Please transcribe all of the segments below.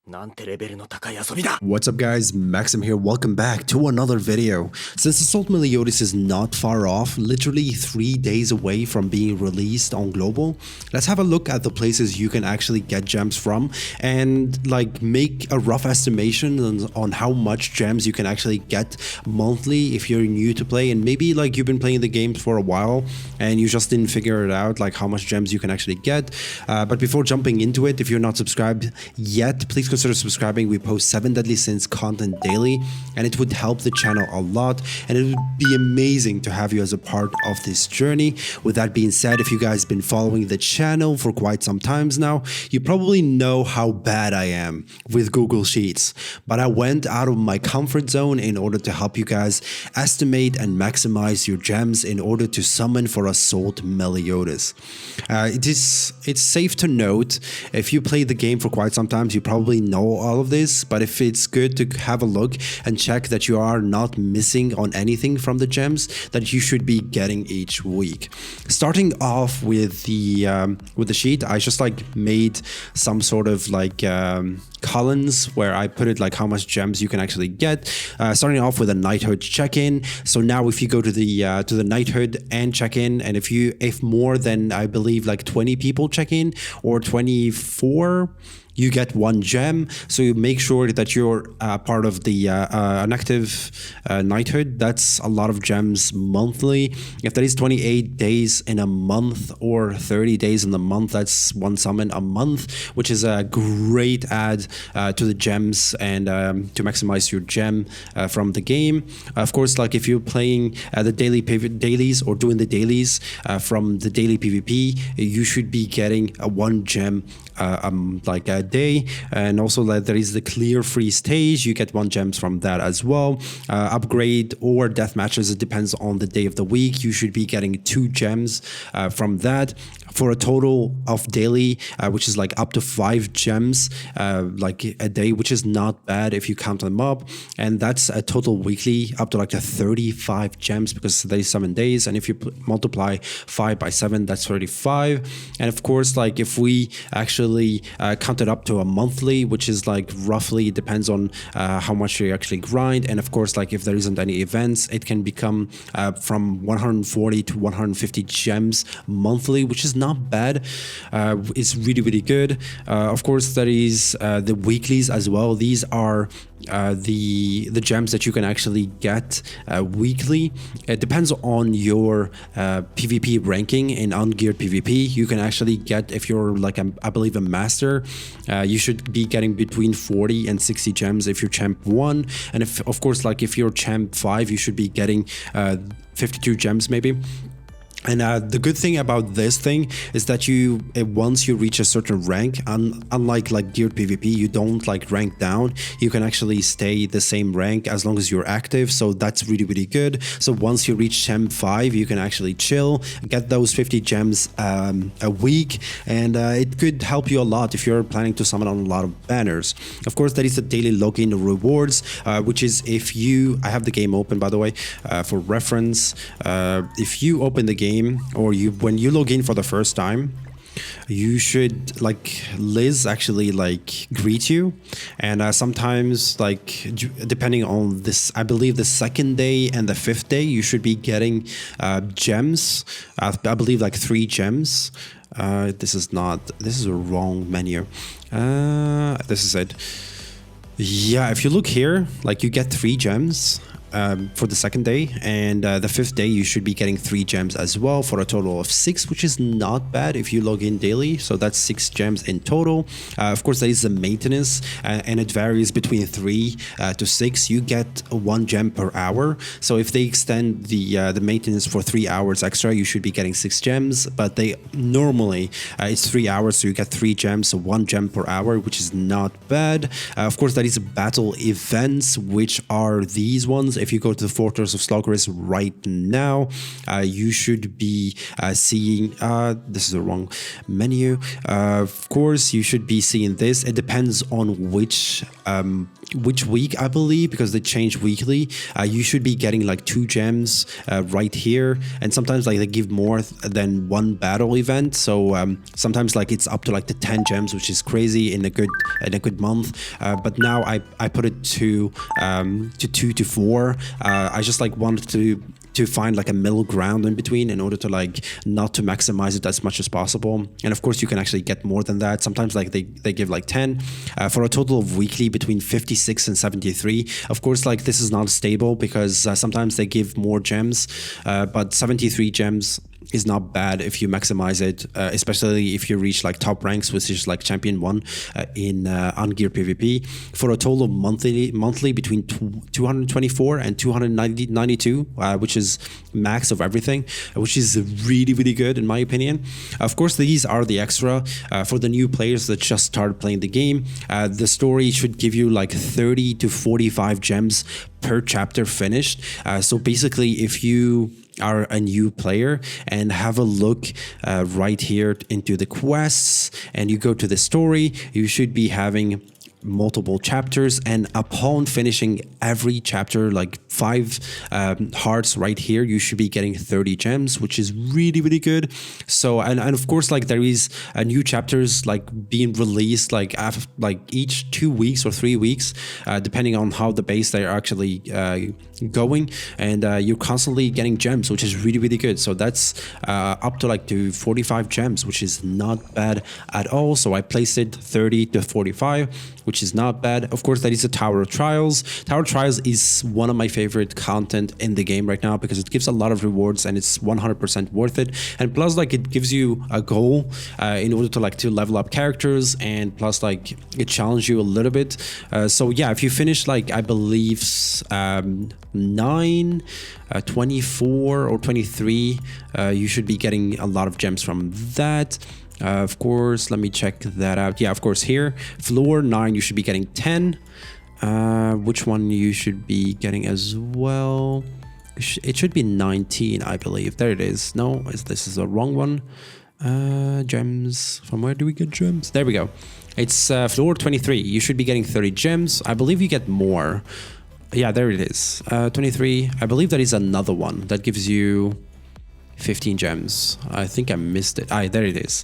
What's up guys, Maxim here, welcome back to another video. Since Assault Meliodas is not far off, literally 3 days away from being released on global, let's have a look at the places you can actually get gems from and like make a rough estimation on how much gems you can actually get monthly if you're new to play and maybe like you've been playing the game for a while and you just didn't figure it out like how much gems you can actually get. But before jumping into it, if you're not subscribed yet, please consider subscribing. We post 7 deadly sins content daily and it would help the channel a lot and it would be amazing to have you as a part of this journey. With that being said, if you guys been following the channel for quite some times now, you probably know how bad I am with Google Sheets, but I went out of my comfort zone in order to help you guys estimate and maximize your gems in order to summon for Assault Meliodas. It's safe to note, if you play the game for quite some time, you probably know all of this, but if it's good to have a look and check that you are not missing on anything from the gems that you should be getting each week. Starting off with the sheet, I just like made some sort of like columns where I put it like how much gems you can actually get. Starting off with a Knighthood Check-In. So now if you go to the Knighthood and check-in, and if more than I believe like 20 people check in or 24, you get 1 gem. So you make sure that you're part of the an active Knighthood. That's a lot of gems monthly. If that is 28 days in a month or 30 days in the month, that's 1 summon a month, which is a great add to the gems and to maximize your gem from the game. Of course, like if you're playing the dailies or doing the dailies from the daily PvP, you should be getting 1 gem like a day. And also like there is the clear free stage, you get 1 gems from that as well. Upgrade or death matches, it depends on the day of the week, you should be getting 2 gems from that, for a total of daily which is like up to 5 gems like a day, which is not bad if you count them up. And that's a total weekly up to like 35 gems because there is 7 days, and if you multiply 5 by 7, that's 35. And of course, like if we actually count it up to a monthly, which is like roughly depends on how much you actually grind, and of course like if there isn't any events, it can become from 140 to 150 gems monthly, which is not bad. It's really good. Of course, there is the weeklies as well. These are the gems that you can actually get weekly. It depends on your PvP ranking. In ungeared PvP, you can actually get, if you're like I believe a master, you should be getting between 40 and 60 gems if you're champ 1, and if of course like if you're champ 5, you should be getting 52 gems maybe. And the good thing about this thing is that once you reach a certain rank, unlike like geared PvP, you don't like rank down. You can actually stay the same rank as long as you're active. So that's really good. So once you reach champ 5, you can actually chill, get those 50 gems a week, and it could help you a lot if you're planning to summon on a lot of banners. Of course, there is the daily login rewards, which is if you, I have the game open by the way, for reference. If you open the game, or when you log in for the first time, you should like Liz actually like greet you, and sometimes like depending on this, I believe the 2nd day and the 5th day, you should be getting gems. I believe like 3 gems. This is a wrong menu. This is it. Yeah, if you look here, like you get 3 gems for the 2nd day, and the 5th day you should be getting 3 gems as well, for a total of 6, which is not bad if you log in daily. So that's 6 gems in total. Of course, there is a maintenance, and it varies between 3 to 6. You get 1 gem per hour. So if they extend the maintenance for 3 hours extra, you should be getting 6 gems. But they normally it's 3 hours, so you get 3 gems, so 1 gem per hour, which is not bad. Of course, there is battle events, which are these ones. if you go to the Fortress of Slogris right now, you should be seeing, this is the wrong menu. Of course, you should be seeing this. It depends on which week, I believe, because they change weekly. You should be getting like 2 gems right here, and sometimes like they give more than one battle event. So sometimes like it's up to like the 10 gems, which is crazy in a good month. But now I put it to 2 to 4. I just like wanted to find like a middle ground in between in order to like not to maximize it as much as possible. And of course you can actually get more than that. Sometimes like they give like 10 for a total of weekly between 56 and 73. Of course, like this is not stable because sometimes they give more gems, but 73 gems is not bad if you maximize it, especially if you reach like top ranks, which is like champion 1 in Ungear PvP, for a total of monthly between 224 and 292, which is max of everything, which is really good in my opinion. Of course, these are the extra for the new players that just started playing the game. The story should give you like 30 to 45 gems per chapter finished. So basically, if you are a new player and have a look right here into the quests and you go to the story, you should be having multiple chapters, and upon finishing every chapter, like 5 hearts right here, you should be getting 30 gems, which is really good. So and of course, like there is new chapters like being released like after like each 2 weeks or 3 weeks, depending on how the base they are actually going, and you're constantly getting gems, which is really good. So that's up to like to 45 gems, which is not bad at all. So I placed it 30 to 45, which is not bad. Of course, that is the Tower of Trials. Tower of Trials is one of my favorite content in the game right now because it gives a lot of rewards and it's 100% worth it. And plus, like, it gives you a goal in order to like to level up characters, and plus like it challenges you a little bit. So yeah, if you finish like I believe 9, 24 or 23, you should be getting a lot of gems from that. Of course, let me check that out. Yeah, of course, here, floor 9, you should be getting 10. Which one you should be getting as well? It should be 19, I believe. There it is. No, this is the wrong one. Gems. From where do we get gems? There we go. It's floor 23. You should be getting 30 gems. I believe you get more. Yeah, there it is. 23. I believe that is another one that gives you 15 gems. I think I missed it. There it is.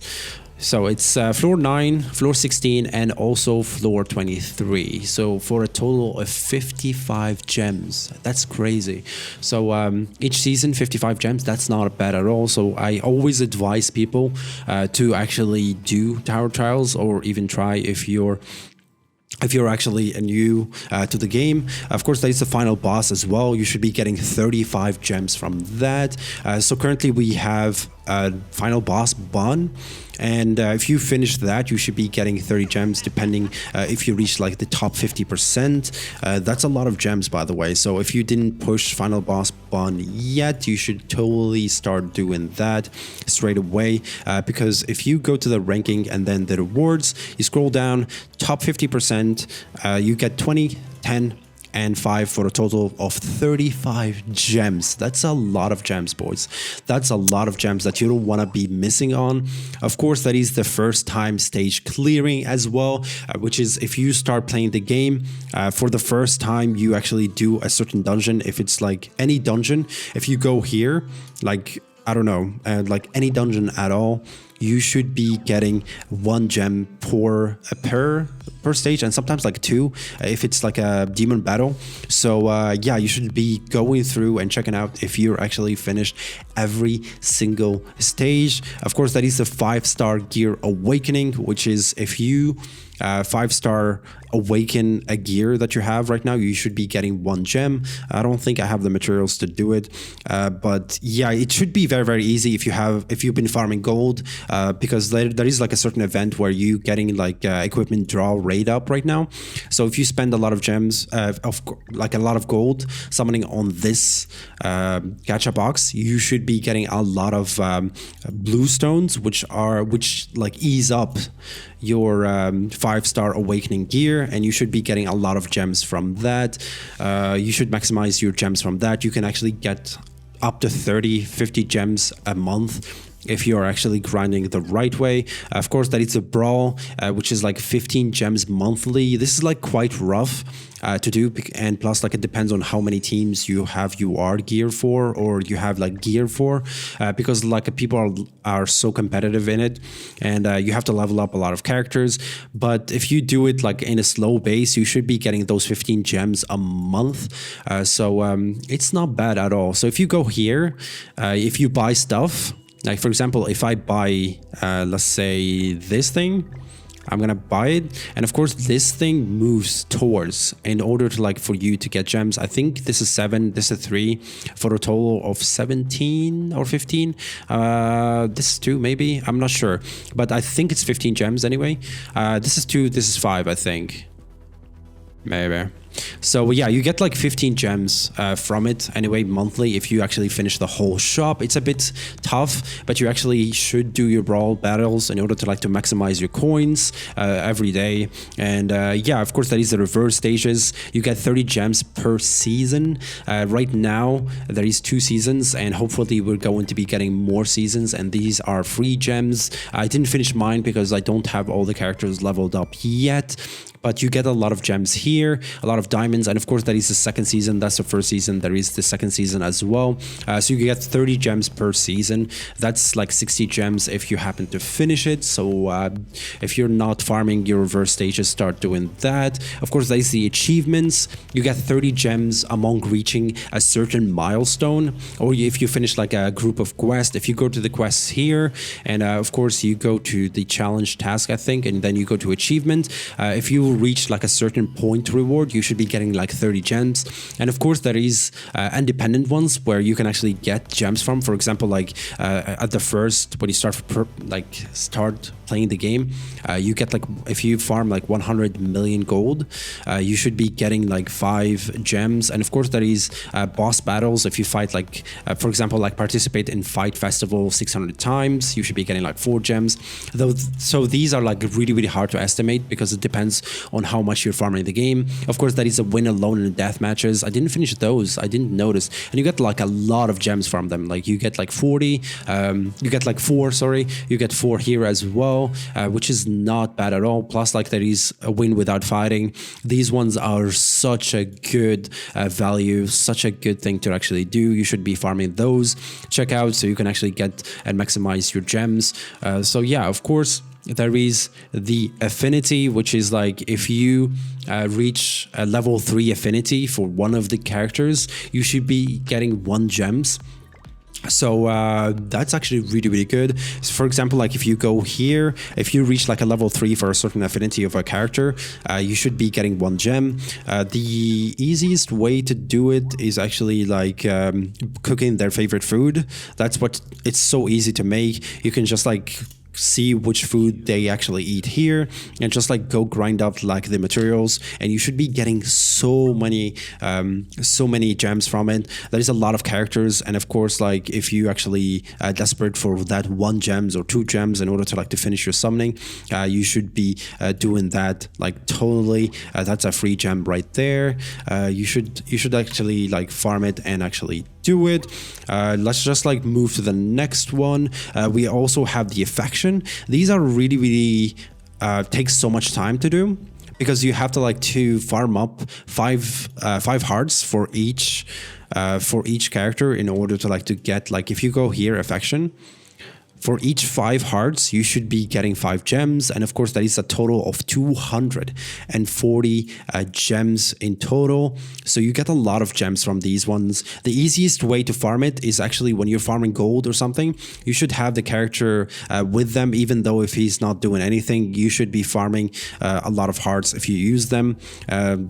So it's floor 9, floor 16, and also floor 23. So for a total of 55 gems. That's crazy. So each season, 55 gems, that's not bad at all. So I always advise people to actually do Tower Trials, or even try if you're actually new to the game. Of course, that is the final boss as well. You should be getting 35 gems from that. So currently we have final boss Bun, and if you finish that, you should be getting 30 gems, depending if you reach like the top 50%. That's a lot of gems, by the way. So if you didn't push final boss Bun yet, you should totally start doing that straight away, because if you go to the ranking and then the rewards, you scroll down, top 50%, you get 20, 10, and 5 for a total of 35 gems. That's a lot of gems, boys. That's a lot of gems that you don't want to be missing on. Of course, that is the first time stage clearing as well, which is if you start playing the game for the first time, you actually do a certain dungeon. If it's like any dungeon, if you go here, like, I don't know, like any dungeon at all, you should be getting 1 gem per stage, and sometimes like 2 if it's like a demon battle. So yeah, you should be going through and checking out if you're actually finished every single stage. Of course, that is the 5-star gear awakening, which is if you 5-star awaken a gear that you have right now, you should be getting 1 gem. I don't think I have the materials to do it, but yeah, it should be very easy if you've been farming gold because there is like a certain event where you getting like equipment draw rate up right now. So if you spend a lot of gems, like a lot of gold summoning on this gacha box, you should be getting a lot of blue stones, which like ease up your 5-star awakening gear, and you should be getting a lot of gems from that. You should maximize your gems from that. You can actually get up to 30-50 gems a month if you're actually grinding the right way. Of course, that is a brawl, which is like 15 gems monthly. This is like quite rough to do, and plus like it depends on how many teams you have UR gear for, or you have like gear for, because like people are so competitive in it, and you have to level up a lot of characters. But if you do it like in a slow base, you should be getting those 15 gems a month. So it's not bad at all. So if you go here, if you buy stuff, like for example, if I buy, let's say this thing, I'm gonna buy it, and of course this thing moves towards, in order to like for you to get gems. I think this is 7, this is 3, for a total of 17 or 15. This is 2 maybe, I'm not sure, but I think it's 15 gems anyway. This is 2, this is 5, I think, maybe. So yeah, you get like 15 gems from it anyway monthly if you actually finish the whole shop. It's a bit tough, but you actually should do your brawl battles in order to like to maximize your coins every day. And yeah, of course, that is the reverse stages. You get 30 gems per season. Right now there is 2 seasons, and hopefully we're going to be getting more seasons, and these are free gems. I didn't finish mine because I don't have all the characters leveled up yet, but you get a lot of gems here, a lot of diamonds, and of course that is the second season. That's the first season. There is the second season as well. So you get 30 gems per season. That's like 60 gems if you happen to finish it. So if you're not farming your reverse stages, start doing that. Of course, that is the achievements. You get 30 gems among reaching a certain milestone, or if you finish like a group of quests. If you go to the quests here, and of course you go to the challenge task, I think, and then you go to achievement. If you reach like a certain point reward, you should be getting like 30 gems. And of course there is independent ones where you can actually get gems from. For example, like at the first, when you start playing the game, you get like, if you farm like 100 million gold, you should be getting like 5 gems. And of course there is boss battles. If you fight like for example, like participate in fight festival 600 times, you should be getting like 4 gems. So these are like really hard to estimate, because it depends on how much you're farming the game. Of course, that is a win alone in death matches. I didn't finish those. I didn't notice. And you get like a lot of gems from them. Like you get like 40. You get like 4. Sorry, you get 4 here as well, which is not bad at all. Plus, like there is a win without fighting. These ones are such a good value, such a good thing to actually do. You should be farming those. Check out so you can actually get and maximize your gems. So yeah, of course, there is the Affinity, which is like if you reach a level 3 Affinity for one of the characters, you should be getting 1 gems. So that's actually really good. So for example, like if you go here, if you reach like a level 3 for a certain affinity of a character, you should be getting 1 gem. The easiest way to do it is actually like cooking their favorite food. That's what, it's so easy to make. You can just like see which food they actually eat here, and just like go grind up like the materials, and you should be getting so many gems from it. There is a lot of characters, and of course, like if you actually desperate for that 1 gems or 2 gems in order to like to finish your summoning, you should be doing that like totally. That's a free gem right there. You should actually like farm it and actually do it. Let's just like move to the next one. We also have the affection. These are really takes so much time to do, because you have to like to farm up 5 hearts for each character in order to like to get, like if you go here, affection, for each 5 hearts, you should be getting 5 gems. And of course, that is a total of 240 gems in total. So you get a lot of gems from these ones. The easiest way to farm it is actually when you're farming gold or something, you should have the character with them, even though if he's not doing anything, you should be farming a lot of hearts if you use them.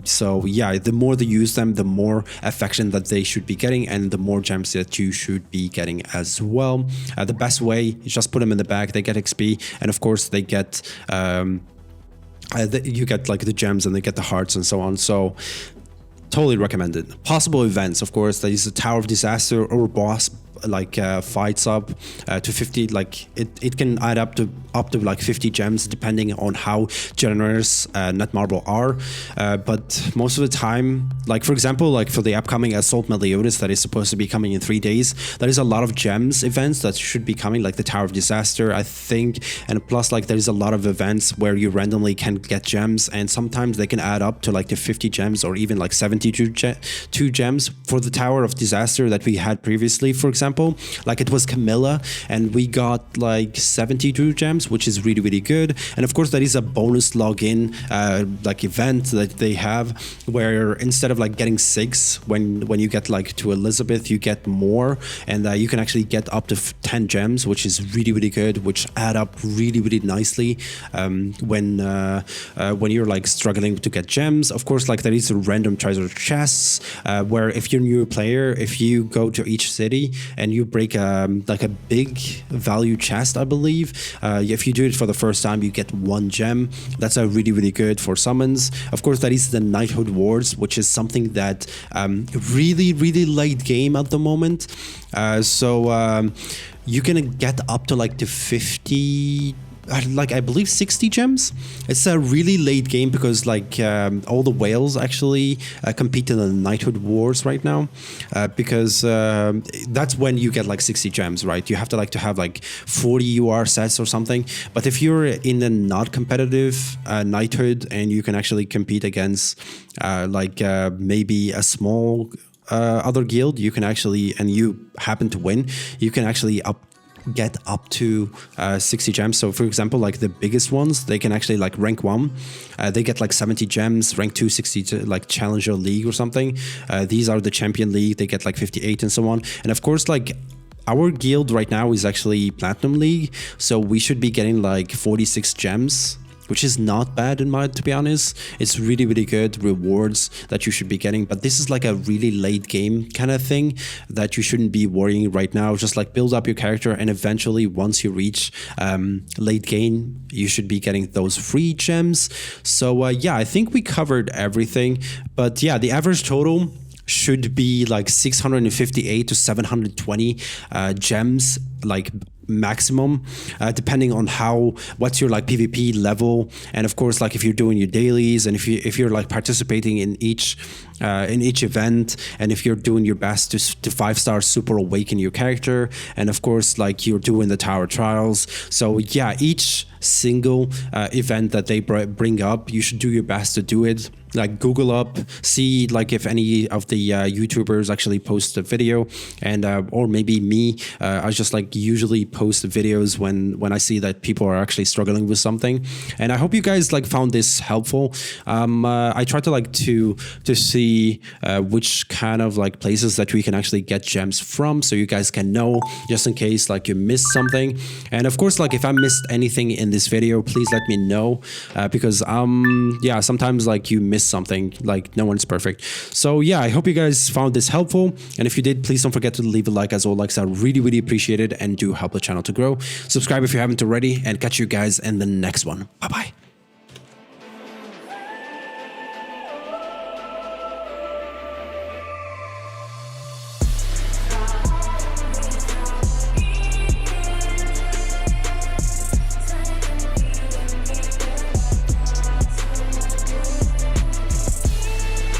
So yeah, the more they use them, the more affection that they should be getting, and the more gems that you should be getting as well. The best way You just put them in the bag, they get XP, and of course they get you get like the gems and they get the hearts and so on. So totally recommended. Possible events, of course, there is a Tower of Disaster or boss like fights up to 50. Like it can add up to like 50 gems depending on how generous Netmarble are, but most of the time, like for example, like for the upcoming Assault Meliodas that is supposed to be coming in 3 days, there is a lot of gems events that should be coming, like the Tower of Disaster, I think, and plus like there is a lot of events where you randomly can get gems, and sometimes they can add up to like the 50 gems or even like 72 gems. For the Tower of Disaster that we had previously, for example, like it was Camilla, and we got like 72 gems, which is really, really good. And of course, there is a bonus login like event that they have, where instead of like getting 6 when you get like to Elizabeth, you get more, and you can actually get up to 10 gems, which is really, really good, which add up really, really nicely when you're like struggling to get gems. Of course, like there is a random treasure chests where if you're a new player, if you go to each city and you break like a big value chest, I believe, if you do it for the first time, you get 1 gem. That's a really, really good for summons. Of course, that is the Knighthood Wars, which is something that really, really late game at the moment. So you can get up to like the 50, like I believe 60 gems. It's a really late game because like all the whales actually compete in the Knighthood Wars right now, because that's when you get like 60 gems, right? You have to have like 40 UR sets or something. But if you're in a not competitive Knighthood and you can actually compete against like maybe a small other guild, you can actually, and you happen to win, you can actually get up to 60 gems. So for example, like the biggest ones, they can actually like rank 1, they get like 70 gems, rank 2 60 to like Challenger League or something. These are the Champion League, they get like 58 and so on. And of course, like our guild right now is actually Platinum League, so we should be getting like 46 gems, which is not bad in my, to be honest. It's really, really good rewards that you should be getting, but this is like a really late game kind of thing that you shouldn't be worrying right now. Just like build up your character, and eventually once you reach late game, you should be getting those free gems. So yeah, I think we covered everything, but yeah, the average total should be like 658 to 720 gems, like maximum, depending on what's your like PvP level, and of course like if you're doing your dailies, and if you're like participating in each event, and if you're doing your best to 5-star super awaken your character, and of course like you're doing the tower trials. So yeah, each single event that they bring up, you should do your best to do it. Like Google up, see like if any of the YouTubers actually post a video, and or maybe me, I just like usually post videos when I see that people are actually struggling with something. And I hope you guys like found this helpful. I try to like to see which kind of like places that we can actually get gems from, so you guys can know, just in case like you missed something. And of course, like if I missed anything in this video, please let me know, because yeah, sometimes like you miss something, like no one's perfect. So yeah, I hope you guys found this helpful, and if you did, please don't forget to leave a like, as all likes are really, really appreciated and do help the channel to grow. Subscribe if you haven't already, and catch you guys in the next one. Bye bye.